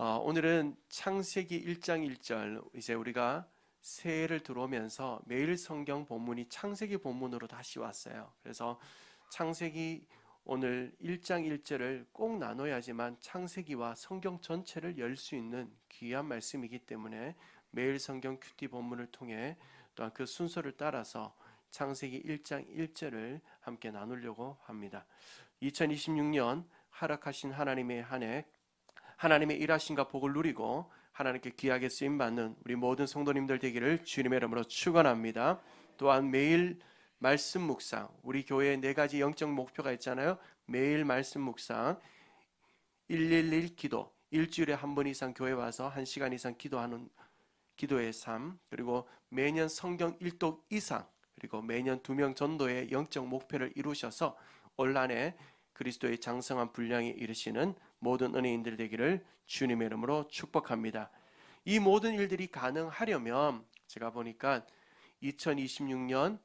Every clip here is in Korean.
오늘은 창세기 1장 1절, 이제 우리가 새해를 들어오면서 매일 성경 본문이 창세기 본문으로 다시 왔어요. 그래서 창세기 오늘 1장 1절을 꼭 나눠야지만 창세기와 성경 전체를 열 수 있는 귀한 말씀이기 때문에 매일 성경 큐티 본문을 통해 또한 그 순서를 따라서 창세기 1장 1절을 함께 나누려고 합니다. 2026년 허락하신 하나님의 한 해, 하나님의 일하심과 복을 누리고 하나님께 귀하게 쓰임받는 우리 모든 성도님들 되기를 주님의 이름으로 축원합니다. 또한 매일 말씀 묵상, 우리 교회에 4가지 영적 목표가 있잖아요. 매일 말씀 묵상, 111 기도, 일주일에 한 번 이상 교회 와서 1시간 이상 기도하는 기도의 삶, 그리고 매년 성경 1독 이상, 그리고 매년 2명 전도의 영적 목표를 이루셔서 올 한 해 그리스도의 장성한 분량에 이르시는 모든 은혜인들 되기를 주님의 이름으로 축복합니다. 이 모든 일들이 가능하려면 제가 보니까 2026년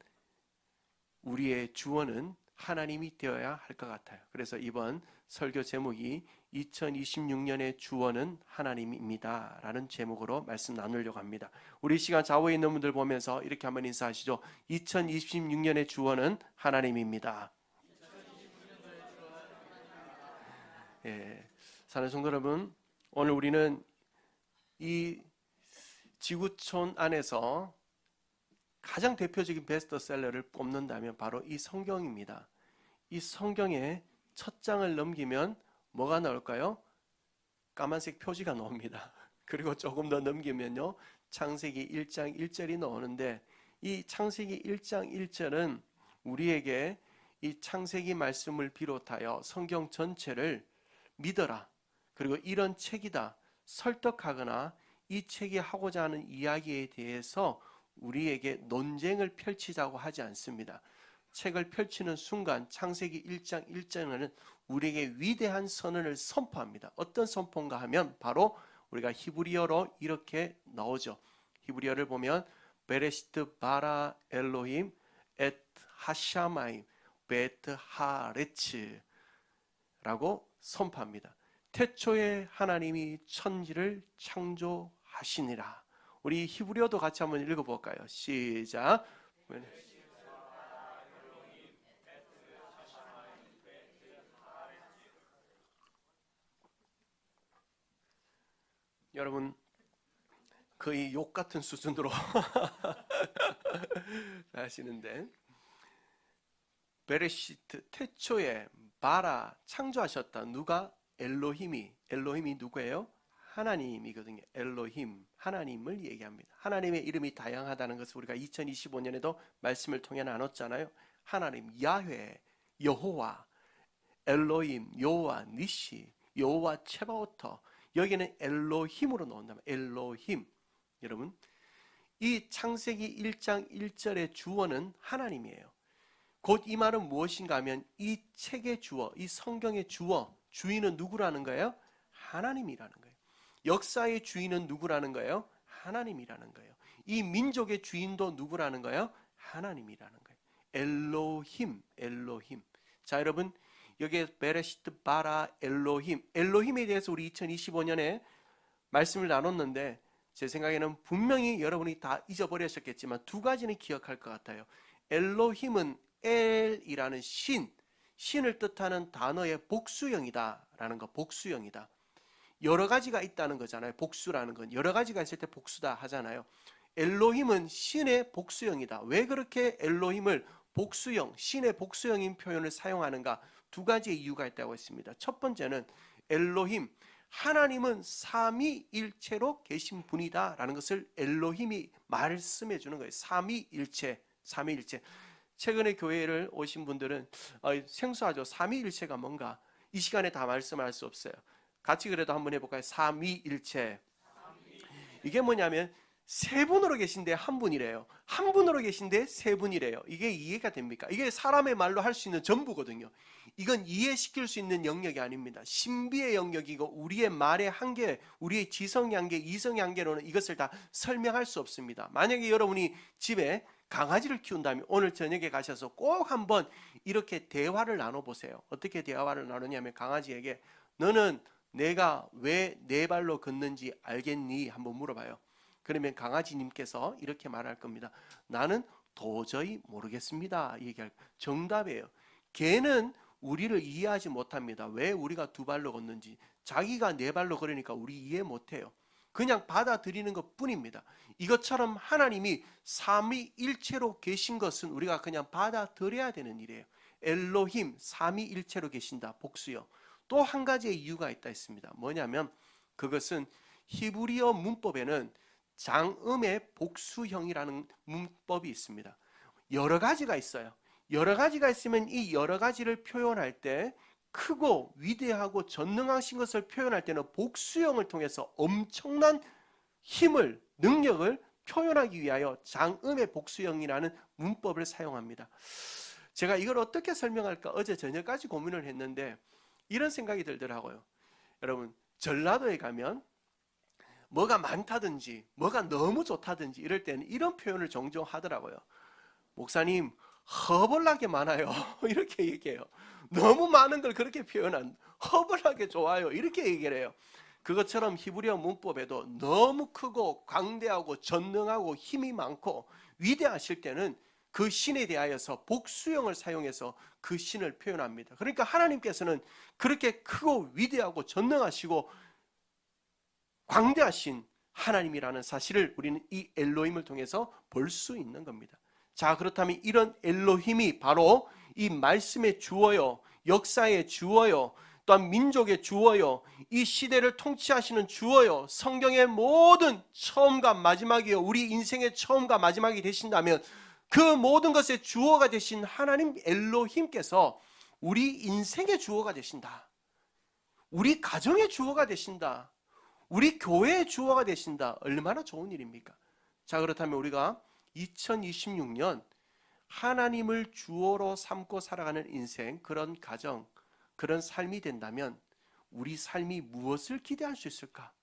우리의 주원은 하나님이 되어야 할 것 같아요. 그래서 이번 설교 제목이 2026년의 주원은 하나님입니다 라는 제목으로 말씀 나누려고 합니다. 우리 시간 좌우에 있는 분들 보면서 이렇게 한번 인사하시죠. 2026년의 주원은 하나님입니다. 사는 성도 여러분, 오늘 우리는 이 지구촌 안에서 가장 대표적인 베스트셀러를 뽑는다면 바로 이 성경입니다. 이 성경의 첫 장을 넘기면 뭐가 나올까요? 까만색 표지가 나옵니다. 그리고 조금 더 넘기면요, 창세기 1장 1절이 나오는데, 이 창세기 1장 1절은 우리에게 이 창세기 말씀을 비롯하여 성경 전체를 믿어라, 그리고 이런 책이다 설득하거나 이 책이 하고자 하는 이야기에 대해서 우리에게 논쟁을 펼치자고 하지 않습니다. 책을 펼치는 순간 창세기 1장 1절은 우리에게 위대한 선언을 선포합니다. 어떤 선포인가 하면 바로 우리가 히브리어로 이렇게 나오죠. 히브리어를 보면 베레시트 바라 엘로힘 엣 하샤마임 베트 하레츠 라고 선포합니다. 태초에 하나님이 천지를 창조하시니라. 우리 히브리어도 같이 한번 읽어볼까요? 시작. 여러분, 거의 욕 같은 수준으로 하시는데, 베레시트 태초에 바라 창조하셨다. 누가? 엘로힘이 누구예요? 하나님이거든요. 엘로힘, 하나님을 얘기합니다. 하나님의 이름이 다양하다는 것을 우리가 2025년에도 말씀을 통해 나눴잖아요. 하나님, 야훼, 여호와, 엘로힘, 여호와 니시, 여호와 체바오터. 여기는 엘로힘으로 나온다면 엘로힘. 여러분, 이 창세기 1장 1절의 주어는 하나님이에요. 곧 이 말은 무엇인가 하면 이 책의 주어, 이 성경의 주어, 주인은 누구라는 거예요? 하나님이라는 거예요. 역사의 주인은 누구라는 거예요? 하나님이라는 거예요. 이 민족의 주인도 누구라는 거예요? 하나님이라는 거예요. 엘로힘. 자, 여러분, 여기에 베레시트 바라 엘로힘, 엘로힘에 대해서 우리 2025년에 말씀을 나눴는데 제 생각에는 분명히 여러분이 다 잊어버리셨겠지만 2가지는 기억할 것 같아요. 엘로힘은 엘이라는 신을 뜻하는 단어의 복수형이다 라는 거. 복수형이다. 여러 가지가 있다는 거잖아요. 복수라는 건 여러 가지가 있을 때 복수다 하잖아요. 엘로힘은 신의 복수형이다. 왜 그렇게 엘로힘을 복수형, 신의 복수형인 표현을 사용하는가? 2가지의 이유가 있다고 했습니다. 첫 번째는 엘로힘, 하나님은 삼위일체로 계신 분이다 라는 것을 엘로힘이 말씀해 주는 거예요. 삼위일체. 최근에 교회를 오신 분들은 생소하죠. 삼위일체가 뭔가? 이 시간에 다 말씀할 수 없어요. 같이 그래도 한번 해볼까요? 삼위일체. 이게 뭐냐면 세 분으로 계신데 한 분이래요. 한 분으로 계신데 세 분이래요. 이게 이해가 됩니까? 이게 사람의 말로 할 수 있는 전부거든요. 이건 이해시킬 수 있는 영역이 아닙니다. 신비의 영역이고 우리의 말의 한계, 우리의 지성의 한계, 이성의 한계로는 이것을 다 설명할 수 없습니다. 만약에 여러분이 집에 강아지를 키운다면 오늘 저녁에 가셔서 꼭 한번 이렇게 대화를 나눠보세요. 어떻게 대화를 나누냐면 강아지에게 너는 내가 왜 네 발로 걷는지 알겠니? 한번 물어봐요. 그러면 강아지님께서 이렇게 말할 겁니다. 나는 도저히 모르겠습니다. 얘기할 정답이에요. 개는 우리를 이해하지 못합니다. 왜 우리가 두 발로 걷는지. 자기가 네 발로 걸으니까 우리 이해 못해요. 그냥 받아들이는 것 뿐입니다. 이것처럼 하나님이 삼위일체로 계신 것은 우리가 그냥 받아들여야 되는 일이에요. 엘로힘, 삼위일체로 계신다. 복수요. 또 한 가지의 이유가 있다 했습니다. 뭐냐면 그것은 히브리어 문법에는 장음의 복수형이라는 문법이 있습니다. 여러 가지가 있어요. 여러 가지가 있으면 이 여러 가지를 표현할 때 크고 위대하고 전능하신 것을 표현할 때는 복수형을 통해서 엄청난 힘을, 능력을 표현하기 위하여 장음의 복수형이라는 문법을 사용합니다. 제가 이걸 어떻게 설명할까 어제 저녁까지 고민을 했는데 이런 생각이 들더라고요. 여러분, 전라도에 가면 뭐가 많다든지 뭐가 너무 좋다든지 이럴 때는 이런 표현을 종종 하더라고요. 목사님, 허벌나게 많아요. 이렇게 얘기해요. 너무 많은 걸 그렇게 표현한 허벌나게 좋아요. 이렇게 얘기를 해요. 그것처럼 히브리어 문법에도 너무 크고 광대하고 전능하고 힘이 많고 위대하실 때는 그 신에 대하여서 복수형을 사용해서 그 신을 표현합니다. 그러니까 하나님께서는 그렇게 크고 위대하고 전능하시고 광대하신 하나님이라는 사실을 우리는 이 엘로힘을 통해서 볼 수 있는 겁니다. 자, 그렇다면 이런 엘로힘이 바로 이 말씀의 주어요, 역사의 주어요, 또한 민족의 주어요, 이 시대를 통치하시는 주어요, 성경의 모든 처음과 마지막이요, 우리 인생의 처음과 마지막이 되신다면 그 모든 것의 주어가 되신 하나님 엘로힘께서 우리 인생의 주어가 되신다. 우리 가정의 주어가 되신다. 우리 교회의 주어가 되신다. 얼마나 좋은 일입니까? 자, 그렇다면 우리가 2026년 하나님을 주어로 삼고 살아가는 인생, 그런 가정, 그런 삶이 된다면 우리 삶이 무엇을 기대할 수 있을까?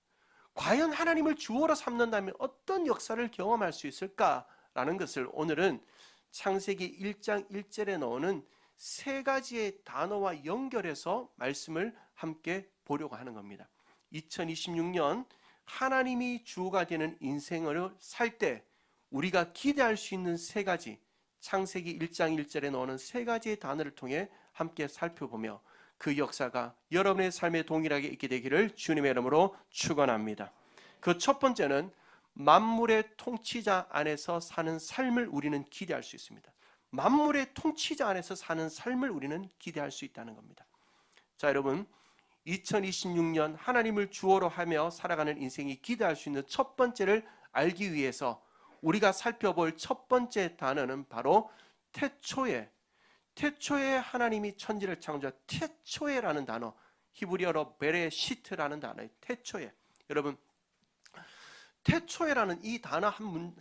과연 하나님을 주어로 삼는다면 어떤 역사를 경험할 수 있을까라는 것을 오늘은 창세기 1장 1절에 나오는 세 가지의 단어와 연결해서 말씀을 함께 보려고 하는 겁니다. 2026년 하나님이 주어가 되는 인생을 살 때 우리가 기대할 수 있는 세 가지, 창세기 1장 1절에 나오는 세 가지의 단어를 통해 함께 살펴보며 그 역사가 여러분의 삶에 동일하게 있게 되기를 주님의 이름으로 축원합니다. 그 첫 번째는 만물의 통치자 안에서 사는 삶을 우리는 기대할 수 있습니다. 만물의 통치자 안에서 사는 삶을 우리는 기대할 수 있다는 겁니다. 자, 여러분, 2026년 하나님을 주어로 하며 살아가는 인생이 기대할 수 있는 첫 번째를 알기 위해서 우리가 살펴볼 첫 번째 단어는 바로 태초에 하나님이 천지를 창조한 태초에라는 단어, 히브리어로 베레시트라는 단어예요. 태초에. 여러분, 태초에라는 이 단어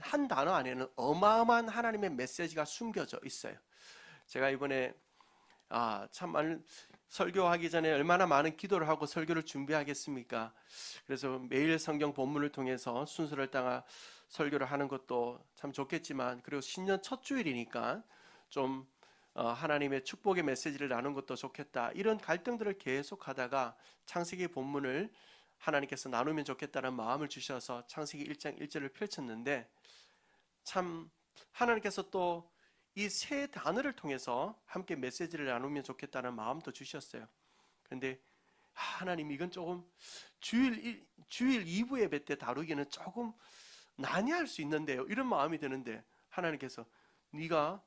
한 단어 안에는 어마어마한 하나님의 메시지가 숨겨져 있어요. 제가 이번에 참 설교하기 전에 얼마나 많은 기도를 하고 설교를 준비하겠습니까? 그래서 매일 성경 본문을 통해서 순서를 따라 설교를 하는 것도 참 좋겠지만, 그리고 신년 첫 주일이니까 좀 하나님의 축복의 메시지를 나누는 것도 좋겠다, 이런 갈등들을 계속 하다가 창세기 본문을 하나님께서 나누면 좋겠다는 마음을 주셔서 창세기 1장 1절을 펼쳤는데, 참 하나님께서 또 이 세 단어를 통해서 함께 메시지를 나누면 좋겠다는 마음도 주셨어요. 그런데 하나님, 이건 조금 주일 2부 예배 때 다루기는 조금 난해할 수 있는데요, 이런 마음이 드는데 하나님께서 네가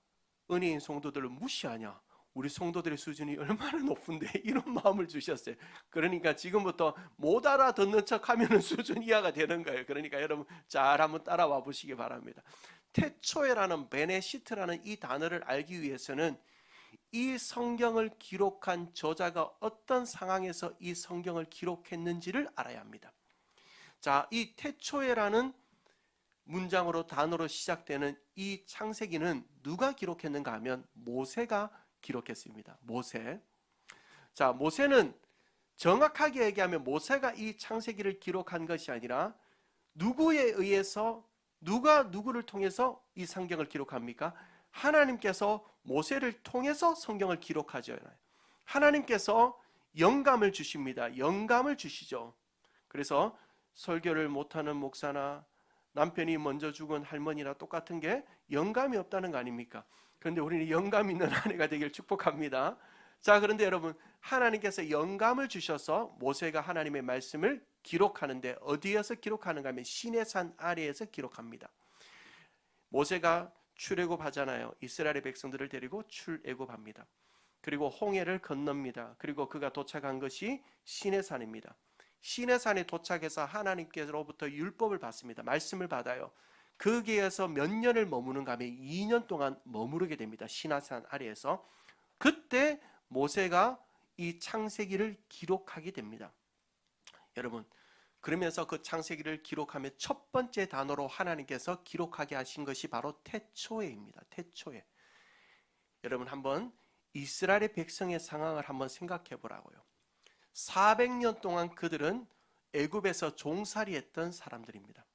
은혜인 성도들을 무시하냐? 우리 성도들의 수준이 얼마나 높은데, 이런 마음을 주셨어요. 그러니까 지금부터 못 알아듣는 척하면 수준 이하가 되는 거예요. 그러니까 여러분 잘 한번 따라와 보시기 바랍니다. 태초에라는 베네시트라는 이 단어를 알기 위해서는 이 성경을 기록한 저자가 어떤 상황에서 이 성경을 기록했는지를 알아야 합니다. 자, 이 태초에라는 문장으로 단어로 시작되는 이 창세기는 누가 기록했는가 하면 모세가 기록했습니다. 모세. 자, 모세는 정확하게 얘기하면 모세가 이 창세기를 기록한 것이 아니라 누구에 의해서, 누가 누구를 통해서 이 성경을 기록합니까? 하나님께서 모세를 통해서 성경을 기록하죠. 하나님께서 영감을 주십니다. 영감을 주시죠. 그래서 설교를 못하는 목사나 남편이 먼저 죽은 할머니나 똑같은 게 영감이 없다는 거 아닙니까? 그런데 우리는 영감 있는 아내가 되길 축복합니다. 자, 그런데 여러분, 하나님께서 영감을 주셔서 모세가 하나님의 말씀을 기록하는데 어디에서 기록하는가 하면 시내산 아래에서 기록합니다. 모세가 출애굽하잖아요. 이스라엘의 백성들을 데리고 출애굽합니다. 그리고 홍해를 건넙니다. 그리고 그가 도착한 것이 시내산입니다. 시내산에 도착해서 하나님께로부터 율법을 받습니다. 말씀을 받아요. 거기에서 몇 년을 머무는가 하면 2년 동안 머무르게 됩니다. 시내산 아래에서. 그때 모세가 이 창세기를 기록하게 됩니다. 여러분, 그러면서 그 창세기를 기록하며 첫 번째 단어로 하나님께서 기록하게 하신 것이 바로 태초에입니다. 태초에. 여러분, 한번 이스라엘의 백성의 상황을 한번 생각해 보라고요. 400년 동안 그들은 애굽에서 종살이했던 사람들입니다.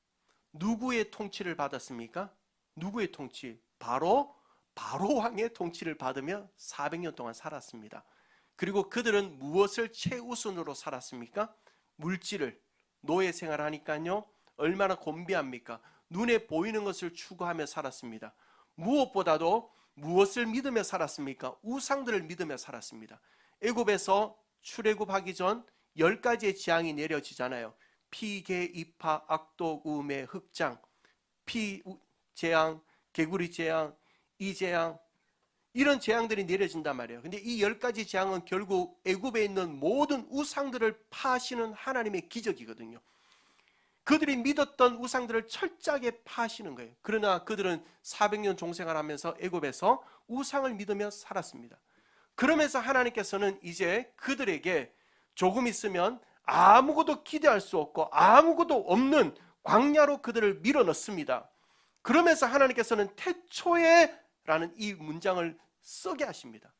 누구의 통치를 받았습니까? 누구의 통치? 바로 왕의 통치를 받으며 400년 동안 살았습니다. 그리고 그들은 무엇을 최우선으로 살았습니까? 물질을, 노예 생활하니까요 얼마나 곤비합니까? 눈에 보이는 것을 추구하며 살았습니다. 무엇보다도 무엇을 믿으며 살았습니까? 우상들을 믿으며 살았습니다. 애굽에서 출애굽하기 전 10가지의 재앙이 내려지잖아요. 피, 개, 이파, 악독, 우매, 흑장, 피 재앙, 개구리 재앙, 이 재앙, 이런 재앙들이 내려진단 말이에요. 근데 이 10가지 재앙은 결국 애굽에 있는 모든 우상들을 파하시는 하나님의 기적이거든요. 그들이 믿었던 우상들을 철저하게 파하시는 거예요. 그러나 그들은 400년 종생활하면서 애굽에서 우상을 믿으며 살았습니다. 그러면서 하나님께서는 이제 그들에게 조금 있으면 아무것도 기대할 수 없고 아무것도 없는 광야로 그들을 밀어넣습니다. 그러면서 하나님께서는 태초에 라는 이 문장을 쓰게 하십니다.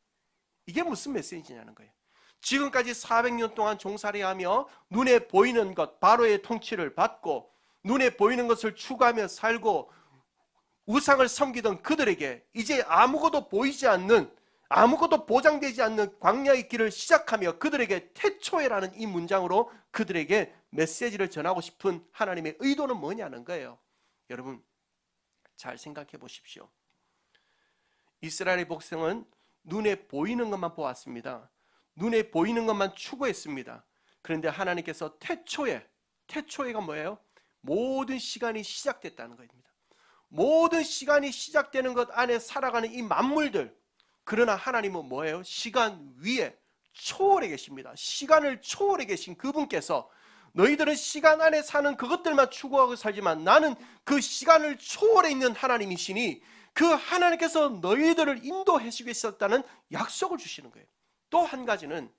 이게 무슨 메시지냐는 거예요. 지금까지 400년 동안 종살이하며 눈에 보이는 것, 바로의 통치를 받고 눈에 보이는 것을 추구하며 살고 우상을 섬기던 그들에게 이제 아무것도 보이지 않는, 아무것도 보장되지 않는 광야의 길을 시작하며 그들에게 태초에라는 이 문장으로 그들에게 메시지를 전하고 싶은 하나님의 의도는 뭐냐는 거예요. 여러분, 잘 생각해 보십시오. 이스라엘의 백성은 눈에 보이는 것만 보았습니다. 눈에 보이는 것만 추구했습니다. 그런데 하나님께서 태초에가 뭐예요? 모든 시간이 시작됐다는 것입니다. 모든 시간이 시작되는 것 안에 살아가는 이 만물들, 그러나 하나님은 뭐예요? 시간 위에 초월해 계십니다. 시간을 초월해 계신 그분께서 너희들은 시간 안에 사는 그것들만 추구하고 살지만 나는 그 시간을 초월해 있는 하나님이시니 그 하나님께서 너희들을 인도해 주겠다는 약속을 주시는 거예요. 또 한 가지는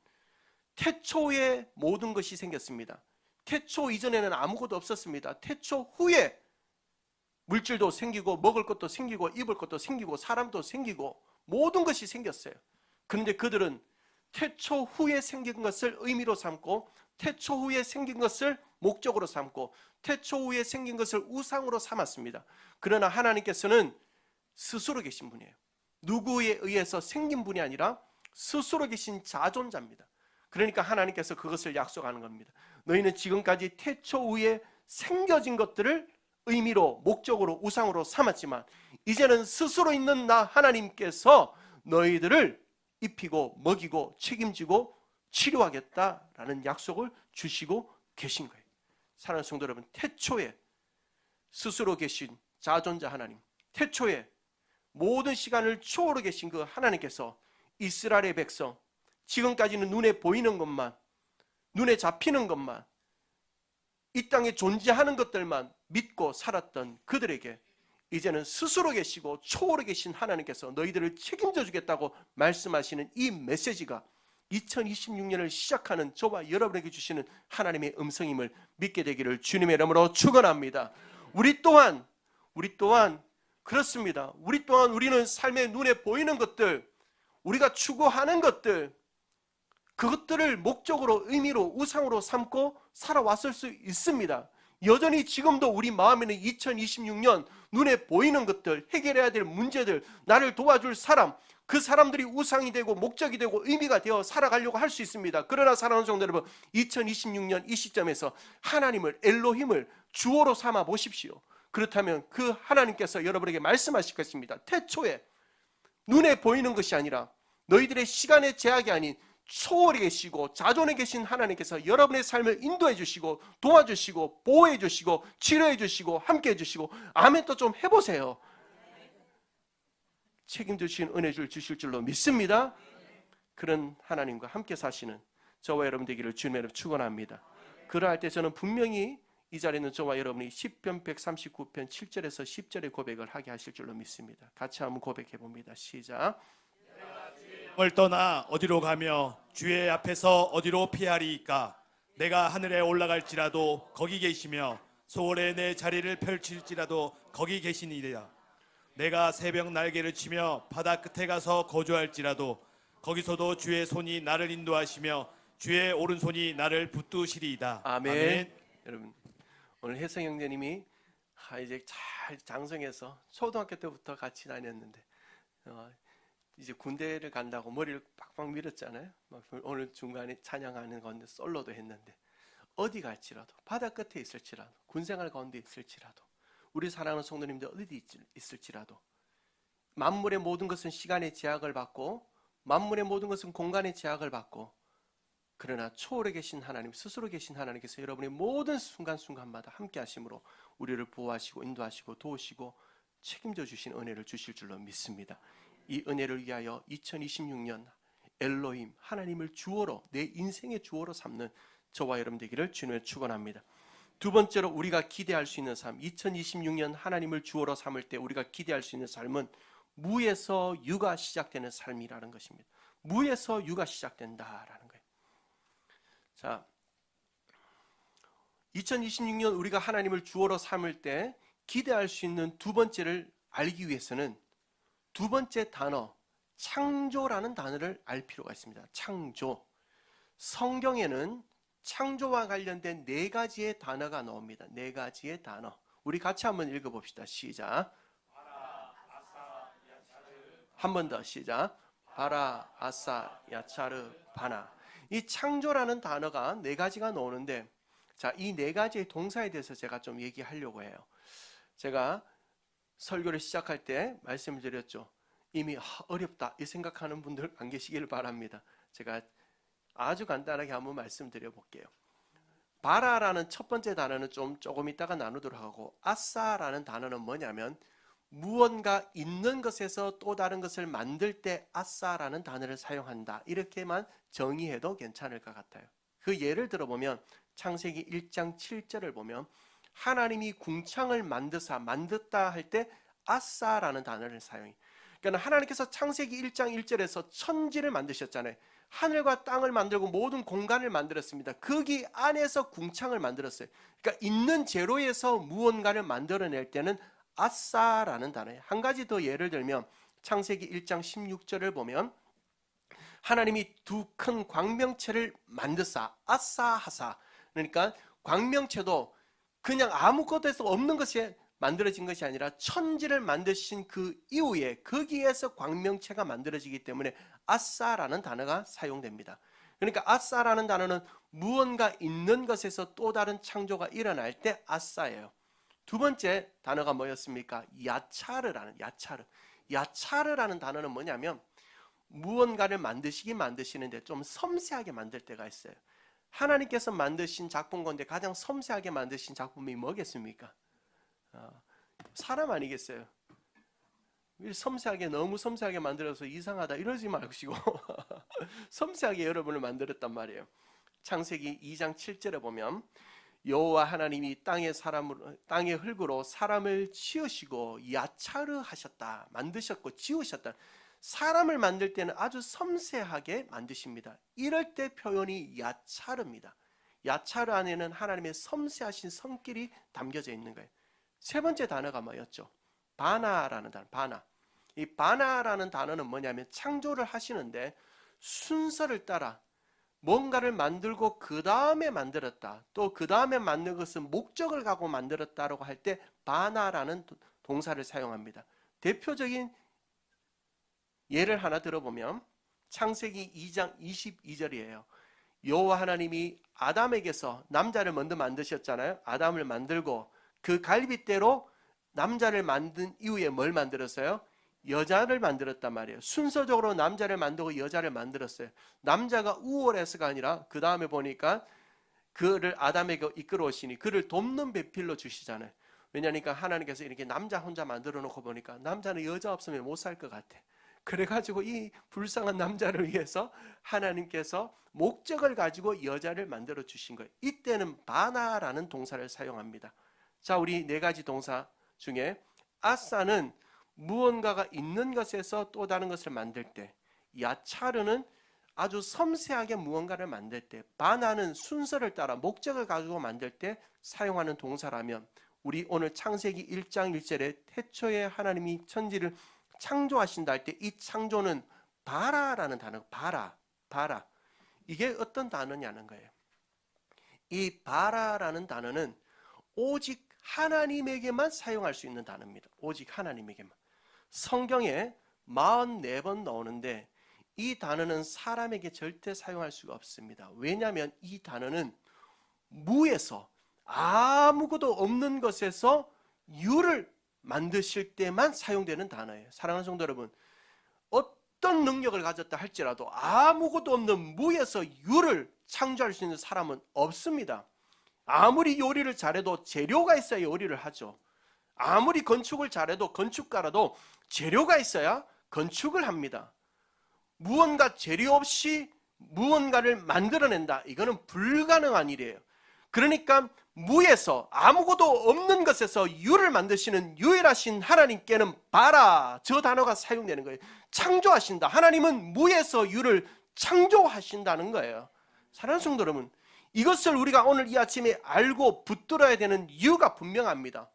태초에 모든 것이 생겼습니다. 태초 이전에는 아무것도 없었습니다. 태초 후에 물질도 생기고 먹을 것도 생기고 입을 것도 생기고 사람도 생기고 모든 것이 생겼어요. 그런데 그들은 태초 후에 생긴 것을 의미로 삼고 태초 후에 생긴 것을 목적으로 삼고 태초 후에 생긴 것을 우상으로 삼았습니다. 그러나 하나님께서는 스스로 계신 분이에요. 누구에 의해서 생긴 분이 아니라 스스로 계신 자존자입니다. 그러니까 하나님께서 그것을 약속하는 겁니다. 너희는 지금까지 태초 후에 생겨진 것들을 의미로 목적으로 우상으로 삼았지만 이제는 스스로 있는 나 하나님께서 너희들을 입히고 먹이고 책임지고 치료하겠다라는 약속을 주시고 계신 거예요. 사랑하는 성도 여러분, 태초에 스스로 계신 자존자 하나님, 태초에 모든 시간을 초월해 계신 그 하나님께서 이스라엘의 백성, 지금까지는 눈에 보이는 것만, 눈에 잡히는 것만, 이 땅에 존재하는 것들만 믿고 살았던 그들에게 이제는 스스로 계시고 초월해 계신 하나님께서 너희들을 책임져 주겠다고 말씀하시는 이 메시지가 2026년을 시작하는 저와 여러분에게 주시는 하나님의 음성임을 믿게 되기를 주님의 이름으로 축원합니다. 우리 또한 그렇습니다. 우리 또한 우리는 삶의 눈에 보이는 것들, 우리가 추구하는 것들, 그것들을 목적으로 의미로 우상으로 삼고 살아왔을 수 있습니다. 여전히 지금도 우리 마음에는 2026년 눈에 보이는 것들, 해결해야 될 문제들, 나를 도와줄 사람, 그 사람들이 우상이 되고 목적이 되고 의미가 되어 살아가려고 할 수 있습니다. 그러나 사랑하는 성도 여러분, 2026년 이 시점에서 하나님을, 엘로힘을 주어로 삼아 보십시오. 그렇다면 그 하나님께서 여러분에게 말씀하실 것입니다. 태초에 눈에 보이는 것이 아니라 너희들의 시간의 제약이 아닌 초월에 계시고 자존에 계신 하나님께서 여러분의 삶을 인도해 주시고 도와주시고 보호해 주시고 치료해 주시고 함께 해 주시고 아멘. 또 좀 해보세요. 책임져 주신 은혜를 주실 줄로 믿습니다. 그런 하나님과 함께 사시는 저와 여러분 되기를 주님의 이름으로 축원합니다. 그러할 때 저는 분명히 이 자리에는 저와 여러분이 시편 139편 7절에서 10절의 고백을 하게 하실 줄로 믿습니다. 같이 한번 고백해 봅니다. 시작. 을 떠나 어디로 가며 주의 앞에서 어디로 피하리이까? 내가 하늘에 올라갈지라도 거기 계시며 소홀에 내 자리를 펼칠지라도 거기 계시니이다. 내가 새벽 날개를 치며 바다 끝에 가서 거주할지라도 거기서도 주의 손이 나를 인도하시며 주의 오른손이 나를 붙드시리이다. 아멘. 아멘. 여러분, 오늘 혜성 형제님이 이제 잘 장성해서 초등학교 때부터 같이 다녔는데 이제 군대를 간다고 머리를 빡빡 밀었잖아요. 오늘 중간에 찬양하는 가운데 솔로도 했는데 어디 갈지라도 바다 끝에 있을지라도 군생활 가운데 있을지라도 우리 사랑하는 성도님들 어디 있을지라도 만물의 모든 것은 시간의 제약을 받고 만물의 모든 것은 공간의 제약을 받고 그러나 초월에 계신 하나님, 스스로 계신 하나님께서 여러분의 모든 순간순간마다 함께 하심으로 우리를 보호하시고 인도하시고 도우시고 책임져 주신 은혜를 주실 줄로 믿습니다. 이 은혜를 위하여 2026년 엘로힘, 하나님을 주어로, 내 인생의 주어로 삼는 저와 여러분 되기를 주님의 축원합니다. 두 번째로 우리가 기대할 수 있는 삶, 2026년 하나님을 주어로 삼을 때 우리가 기대할 수 있는 삶은 무에서 유가 시작되는 삶이라는 것입니다. 무에서 유가 시작된다라는 거예요. 자, 2026년 우리가 하나님을 주어로 삼을 때 기대할 수 있는 두 번째를 알기 위해서는 두 번째 단어, 창조라는 단어를 알 필요가 있습니다. 창조. 성경에는 창조와 관련된 네 가지의 단어가 나옵니다. 네 가지의 단어. 우리 같이 한번 읽어봅시다. 시작. 한 번 더 시작. 바라, 아사, 야차르, 바나. 이 창조라는 단어가 네 가지가 나오는데, 자, 이 네 가지의 동사에 대해서 제가 좀 얘기하려고 해요. 제가 설교를 시작할 때 말씀을 드렸죠. 이미 어렵다 이 생각하는 분들 안 계시길 바랍니다. 제가 아주 간단하게 한번 말씀드려 볼게요. 바라라는 첫 번째 단어는 조금 이따가 나누도록 하고, 아싸라는 단어는 뭐냐면 무언가 있는 것에서 또 다른 것을 만들 때 아싸라는 단어를 사용한다. 이렇게만 정의해도 괜찮을 것 같아요. 그 예를 들어보면 창세기 1장 7절을 보면 하나님이 궁창을 만들다 할 때 아싸라는 단어를 사용해요. 그러니까 하나님께서 창세기 1장 1절에서 천지를 만드셨잖아요. 하늘과 땅을 만들고 모든 공간을 만들었습니다. 거기 안에서 궁창을 만들었어요. 그러니까 있는 재료에서 무언가를 만들어낼 때는 아싸라는 단어예요. 한 가지 더 예를 들면 창세기 1장 16절을 보면 하나님이 두 큰 광명체를 만드사, 아싸하사. 그러니까 광명체도 그냥 아무것도 없는 것이 만들어진 것이 아니라 천지를 만드신 그 이후에 거기에서 광명체가 만들어지기 때문에 아싸라는 단어가 사용됩니다. 그러니까 아싸라는 단어는 무언가 있는 것에서 또 다른 창조가 일어날 때 아싸예요. 두 번째 단어가 뭐였습니까? 야차르라는 단어는 뭐냐면 무언가를 만드시는데 좀 섬세하게 만들 때가 있어요. 하나님께서 만드신 작품 가운데 가장 섬세하게 만드신 작품이 뭐겠습니까? 사람 아니겠어요? 섬세하게, 너무 섬세하게 만들어서 이상하다 이러지 마시고 섬세하게 여러분을 만들었단 말이에요. 창세기 2장 7절에 보면 여호와 하나님이 땅의 흙으로 사람을 지으시고 야차르 하셨다. 만드셨고 지으셨다. 사람을 만들 때는 아주 섬세하게 만드십니다. 이럴 때 표현이 야차르입니다. 야차르 안에는 하나님의 섬세하신 손길이 담겨져 있는 거예요. 세 번째 단어가 뭐였죠? 바나라는 단어. 바나. 이 바나라는 단어는 뭐냐면 창조를 하시는데 순서를 따라 뭔가를 만들고 그 다음에 만들었다. 또 그 다음에 만든 것은 목적을 갖고 만들었다라고 할 때 바나라는 동사를 사용합니다. 대표적인 예를 하나 들어보면 창세기 2장 22절이에요. 여호와 하나님이 아담에게서 남자를 먼저 만드셨잖아요. 아담을 만들고 그 갈빗대로 남자를 만든 이후에 뭘 만들었어요? 여자를 만들었단 말이에요. 순서적으로 남자를 만들고 여자를 만들었어요. 남자가 우월해서가 아니라 그 다음에 보니까 그를 아담에게 이끌어 오시니 그를 돕는 배필로 주시잖아요. 왜냐하니까 하나님께서 이렇게 남자 혼자 만들어 놓고 보니까 남자는 여자 없으면 못 살 것 같아. 그래가지고 이 불쌍한 남자를 위해서 하나님께서 목적을 가지고 여자를 만들어 주신 거예요. 이때는 바나라는 동사를 사용합니다. 자, 우리 네 가지 동사 중에 아싸는 무언가가 있는 것에서 또 다른 것을 만들 때, 야차르는 아주 섬세하게 무언가를 만들 때, 바나는 순서를 따라 목적을 가지고 만들 때 사용하는 동사라면, 우리 오늘 창세기 1장 1절에 태초에 하나님이 천지를 창조하신다 할 때 이 창조는 바라라는 단어, 바라. 이게 어떤 단어냐는 거예요. 이 바라라는 단어는 오직 하나님에게만 사용할 수 있는 단어입니다. 오직 하나님에게만. 성경에 44번 나오는데 이 단어는 사람에게 절대 사용할 수가 없습니다. 왜냐하면 이 단어는 무에서, 아무것도 없는 것에서 유를 만드실 때만 사용되는 단어예요. 사랑하는 성도 여러분, 어떤 능력을 가졌다 할지라도 아무것도 없는 무에서 유를 창조할 수 있는 사람은 없습니다. 아무리 요리를 잘해도 재료가 있어야 요리를 하죠. 아무리 건축을 잘해도 건축가라도 재료가 있어야 건축을 합니다. 무언가 재료 없이 무언가를 만들어낸다, 이거는 불가능한 일이에요. 그러니까 무에서, 아무것도 없는 것에서 유를 만드시는 유일하신 하나님께는 바라, 저 단어가 사용되는 거예요. 창조하신다. 하나님은 무에서 유를 창조하신다는 거예요. 사랑하는 성도 여러분, 이것을 우리가 오늘 이 아침에 알고 붙들어야 되는 이유가 분명합니다.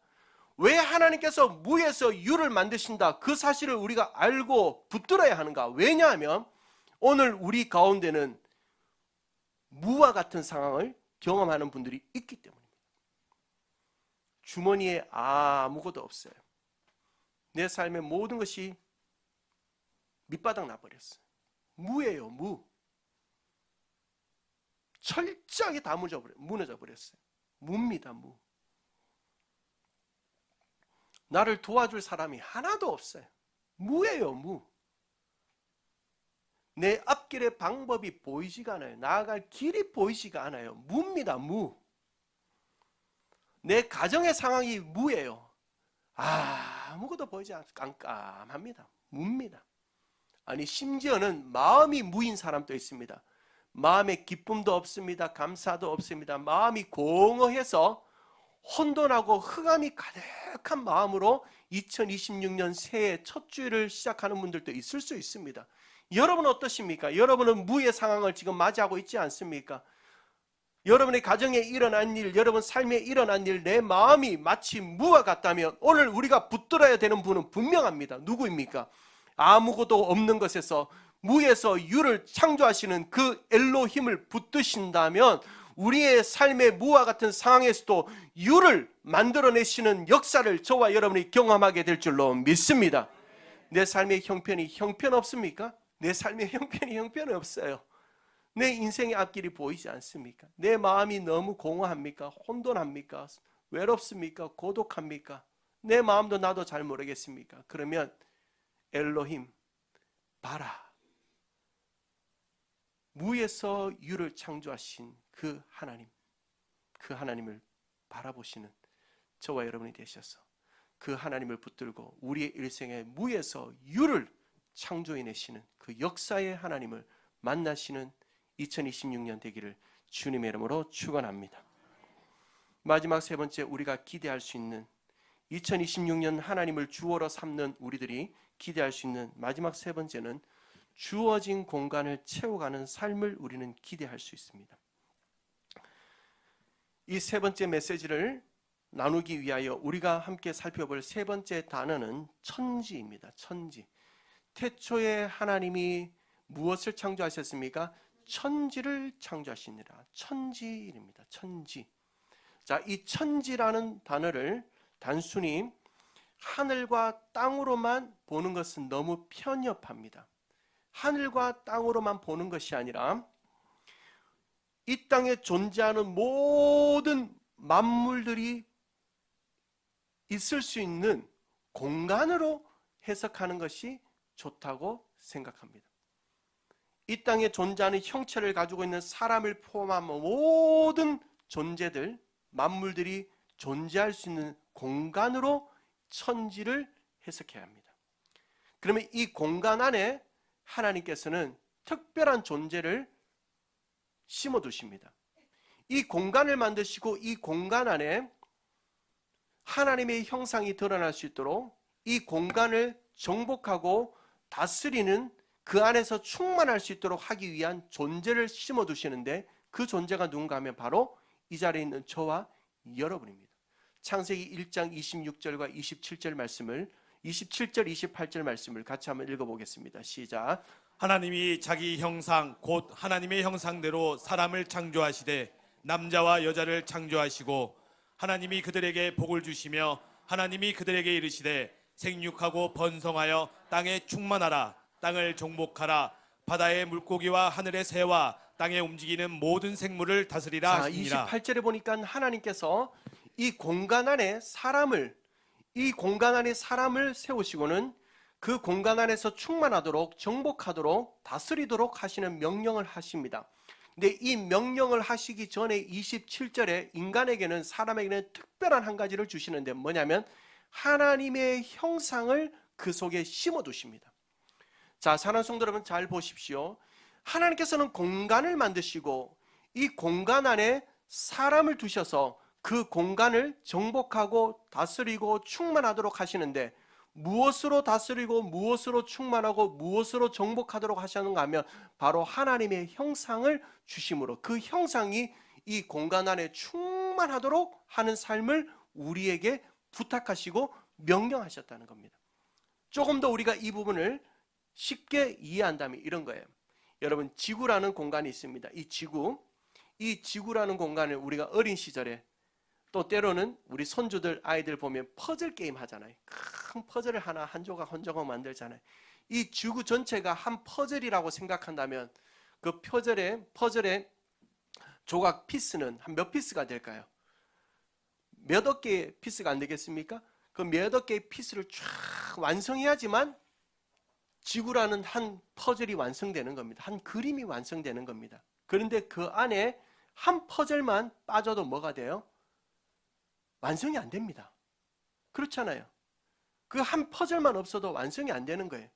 왜 하나님께서 무에서 유를 만드신다, 그 사실을 우리가 알고 붙들어야 하는가? 왜냐하면 오늘 우리 가운데는 무와 같은 상황을 경험하는 분들이 있기 때문입니다. 주머니에 아무것도 없어요. 내 삶의 모든 것이 밑바닥 나버렸어요. 무예요, 무. 철저하게 다 무너져 버렸어요. 무입니다, 무. 나를 도와줄 사람이 하나도 없어요. 무예요, 무. 내 앞길의 방법이 보이지가 않아요. 나아갈 길이 보이지가 않아요. 무입니다, 무. 내 가정의 상황이 무예요. 아무것도 보이지 않아요. 깜깜합니다. 무입니다. 아니, 심지어는 마음이 무인 사람도 있습니다. 마음에 기쁨도 없습니다. 감사도 없습니다. 마음이 공허해서 혼돈하고 흑암이 가득한 마음으로 2026년 새해 첫 주일을 시작하는 분들도 있을 수 있습니다. 여러분은 어떠십니까? 여러분은 무의 상황을 지금 맞이하고 있지 않습니까? 여러분의 가정에 일어난 일, 여러분 삶에 일어난 일, 내 마음이 마치 무와 같다면 오늘 우리가 붙들어야 되는 분은 분명합니다. 누구입니까? 아무것도 없는 것에서, 무에서 유를 창조하시는 그 엘로힘을 붙드신다면 우리의 삶의 무와 같은 상황에서도 유를 만들어내시는 역사를 저와 여러분이 경험하게 될 줄로 믿습니다. 내 삶의 형편이 형편없습니까? 내 삶의 형편이 없어요. 내 인생의 앞길이 보이지 않습니까? 내 마음이 너무 공허합니까? 혼돈합니까? 외롭습니까? 고독합니까? 내 마음도 나도 잘 모르겠습니까? 그러면 엘로힘, 바라, 무에서 유를 창조하신 그 하나님, 그 하나님을 바라보시는 저와 여러분이 되셔서 그 하나님을 붙들고 우리의 일생에 무에서 유를 창조해내시는 그 역사의 하나님을 만나시는 2026년 되기를 주님의 이름으로 축원합니다. 마지막 세 번째, 우리가 기대할 수 있는 2026년 하나님을 주어로 삼는 우리들이 기대할 수 있는 마지막 세 번째는 주어진 공간을 채워가는 삶을 우리는 기대할 수 있습니다. 이 세 번째 메시지를 나누기 위하여 우리가 함께 살펴볼 세 번째 단어는 천지입니다. 천지. 태초에 하나님이 무엇을 창조하셨습니까? 천지를 창조하시니라. 천지입니다. 천지. 자, 이 천지라는 단어를 단순히 하늘과 땅으로만 보는 것은 너무 편협합니다. 하늘과 땅으로만 보는 것이 아니라 이 땅에 존재하는 모든 만물들이 있을 수 있는 공간으로 해석하는 것이 좋다고 생각합니다. 이 땅에 존재하는 형체를 가지고 있는 사람을 포함한 모든 존재들, 만물들이 존재할 수 있는 공간으로 천지를 해석해야 합니다. 그러면 이 공간 안에 하나님께서는 특별한 존재를 심어두십니다. 이 공간을 만드시고 이 공간 안에 하나님의 형상이 드러날 수 있도록 이 공간을 정복하고 다스리는, 그 안에서 충만할 수 있도록 하기 위한 존재를 심어두시는데, 그 존재가 누군가 하면 바로 이 자리에 있는 저와 여러분입니다. 창세기 1장 26절과 27절 말씀을, 27절 28절 말씀을 같이 한번 읽어보겠습니다. 시작. 하나님이 자기 형상 곧 하나님의 형상대로 사람을 창조하시되 남자와 여자를 창조하시고 하나님이 그들에게 복을 주시며 하나님이 그들에게 이르시되 생육하고 번성하여 땅에 충만하라. 땅을 정복하라. 바다의 물고기와 하늘의 새와 땅에 움직이는 모든 생물을 다스리라 하시니라. 28절에 보니까 하나님께서 이 공간 안에 사람을 세우시고는 그 공간 안에서 충만하도록, 정복하도록, 다스리도록 하시는 명령을 하십니다. 근데 이 명령을 하시기 전에 27절에 인간에게는, 사람에게는 특별한 한 가지를 주시는데 뭐냐면 하나님의 형상을 그 속에 심어두십니다. 자, 사랑하는 성도 여러분, 잘 보십시오. 하나님께서는 공간을 만드시고 이 공간 안에 사람을 두셔서 그 공간을 정복하고 다스리고 충만하도록 하시는데, 무엇으로 다스리고 무엇으로 충만하고 무엇으로 정복하도록 하시는가 하면 바로 하나님의 형상을 주심으로, 그 형상이 이 공간 안에 충만하도록 하는 삶을 우리에게 부탁하시고 명령하셨다는 겁니다. 조금 더 우리가 이 부분을 쉽게 이해한다면 이런 거예요. 여러분, 지구라는 공간이 있습니다. 이 지구라는 공간을 우리가 어린 시절에, 또 때로는 우리 손주들, 아이들 보면 퍼즐 게임 하잖아요. 큰 퍼즐을 하나 한 조각 한 조각 만들잖아요. 이 지구 전체가 한 퍼즐이라고 생각한다면 그 퍼즐의 조각 피스는 한 몇 피스가 될까요? 몇억 개의 피스가 안 되겠습니까? 그 몇억 개의 피스를 쫙 완성해야지만 지구라는 한 퍼즐이 완성되는 겁니다. 한 그림이 완성되는 겁니다. 그런데 그 안에 한 퍼즐만 빠져도 뭐가 돼요? 완성이 안 됩니다. 그렇잖아요. 그 한 퍼즐만 없어도 완성이 안 되는 거예요.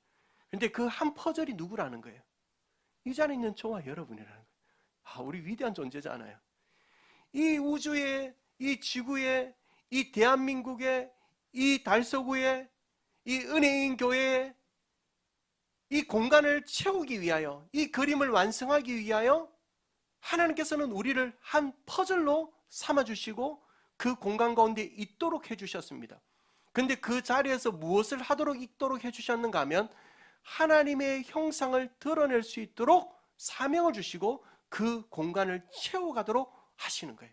그런데 그 한 퍼즐이 누구라는 거예요? 이 자리에 있는 저와 여러분이라는 거예요. 우리 위대한 존재잖아요. 이 우주에, 이 지구에, 이 대한민국에, 이 달서구에, 이 은혜인 교회에, 이 공간을 채우기 위하여, 이 그림을 완성하기 위하여 하나님께서는 우리를 한 퍼즐로 삼아주시고 그 공간 가운데 있도록 해주셨습니다. 그런데 그 자리에서 무엇을 하도록 있도록 해주셨는가 하면 하나님의 형상을 드러낼 수 있도록 사명을 주시고 그 공간을 채워가도록 하시는 거예요.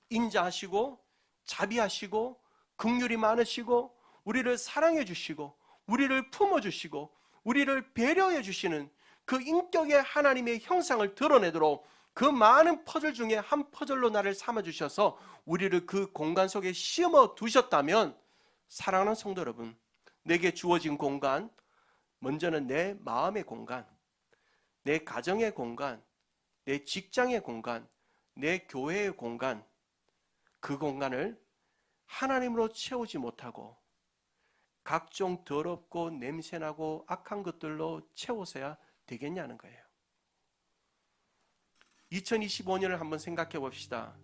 인자하시고 자비하시고 긍휼이 많으시고 우리를 사랑해 주시고 우리를 품어주시고 우리를 배려해 주시는 그 인격의 하나님의 형상을 드러내도록 그 많은 퍼즐 중에 한 퍼즐로 나를 삼아주셔서 우리를 그 공간 속에 심어 두셨다면, 사랑하는 성도 여러분, 내게 주어진 공간, 먼저는 내 마음의 공간, 내 가정의 공간, 내 직장의 공간, 내 교회의 공간, 그 공간을 하나님으로 채우지 못하고 각종 더럽고 냄새나고 악한 것들로 채워서야 되겠냐는 거예요. 2025년을 한번 생각해 봅시다.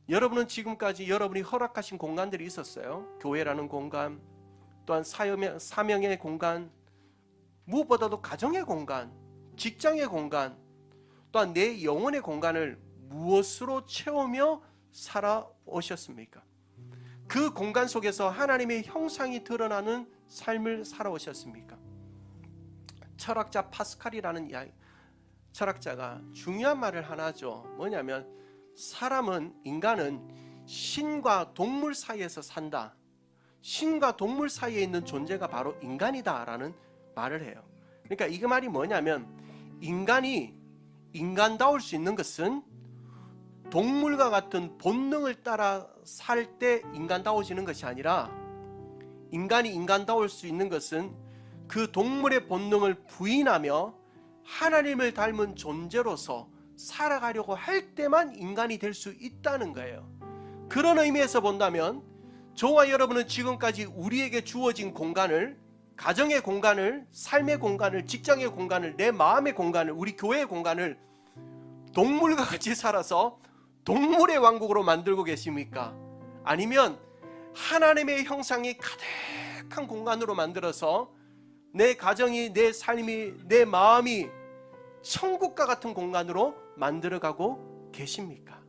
여러분은 지금까지 여러분이 허락하신 공간들이 있었어요. 교회라는 공간, 또한 사명의 공간, 무엇보다도 가정의 공간, 직장의 공간, 또한 내 영혼의 공간을 무엇으로 채우며 살아오셨습니까? 그 공간 속에서 하나님의 형상이 드러나는 삶을 살아오셨습니까? 철학자 파스칼이라는 철학자가 중요한 말을 하나 하죠. 뭐냐면 인간은 신과 동물 사이에서 산다. 신과 동물 사이에 있는 존재가 바로 인간이다라는 말을 해요. 그러니까 이 말이 뭐냐면 인간이 인간다울 수 있는 것은 동물과 같은 본능을 따라 살 때 인간다워지는 것이 아니라, 인간이 인간다울 수 있는 것은 그 동물의 본능을 부인하며 하나님을 닮은 존재로서 살아가려고 할 때만 인간이 될 수 있다는 거예요. 그런 의미에서 본다면 저와 여러분은 지금까지 우리에게 주어진 공간을, 가정의 공간을, 삶의 공간을, 직장의 공간을, 내 마음의 공간을, 우리 교회의 공간을 동물과 같이 살아서 동물의 왕국으로 만들고 계십니까? 아니면 하나님의 형상이 가득한 공간으로 만들어서 내 가정이, 내 삶이, 내 마음이 천국과 같은 공간으로 만들어가고 계십니까?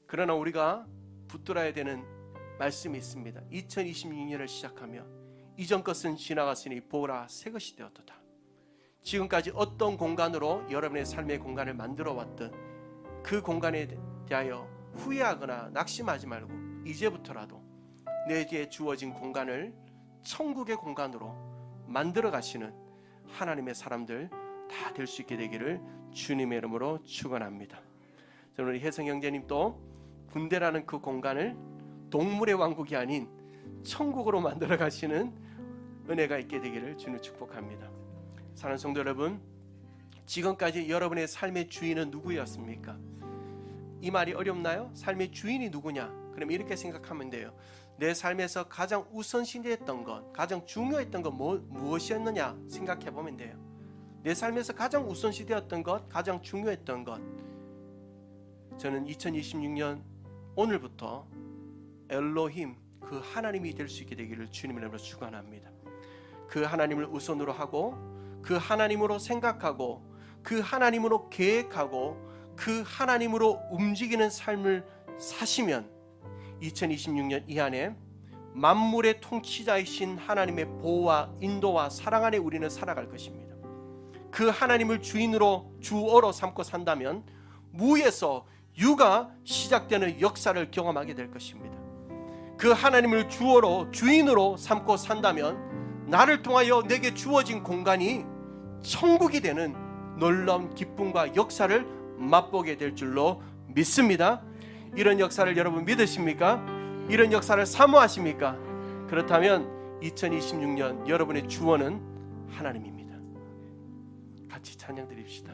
그러나 우리가 붙들어야 되는 말씀이 있습니다. 2026년을 시작하며 이전 것은 지나갔으니 보라 새 것이 되었도다. 지금까지 어떤 공간으로 여러분의 삶의 공간을 만들어 왔든 그 공간에 대하여 후회하거나 낙심하지 말고 이제부터라도 내게 주어진 공간을 천국의 공간으로 만들어 가시는 하나님의 사람들 다 될 수 있게 되기를 주님의 이름으로 축원합니다. 저는 우리 혜성 형제님도 군대라는 그 공간을 동물의 왕국이 아닌 천국으로 만들어 가시는 은혜가 있게 되기를 주님 축복합니다. 사랑하는 성도 여러분, 지금까지 여러분의 삶의 주인은 누구였습니까? 이 말이 어렵나요? 삶의 주인이 누구냐? 그럼 이렇게 생각하면 돼요. 내 삶에서 가장 우선시되었던 것, 가장 중요했던 것 무엇이었느냐 생각해 보면 돼요. 내 삶에서 가장 우선시되었던 것, 가장 중요했던 것, 저는 2026년 오늘부터 엘로힘, 그 하나님이 될 수 있게 되기를 주님의 이름으로 축원합니다. 그 하나님을 우선으로 하고, 그 하나님으로 생각하고, 그 하나님으로 계획하고, 그 하나님으로 움직이는 삶을 사시면 2026년 이 안에 만물의 통치자이신 하나님의 보호와 인도와 사랑 안에 우리는 살아갈 것입니다. 그 하나님을 주어로 삼고 산다면 무에서 유가 시작되는 역사를 경험하게 될 것입니다. 그 하나님을 주인으로 삼고 산다면 나를 통하여 내게 주어진 공간이 천국이 되는 놀라운 기쁨과 역사를 맛보게 될 줄로 믿습니다. 이런 역사를 여러분 믿으십니까? 이런 역사를 사모하십니까? 그렇다면 2026년 여러분의 주원은 하나님입니다. 같이 찬양 드립시다.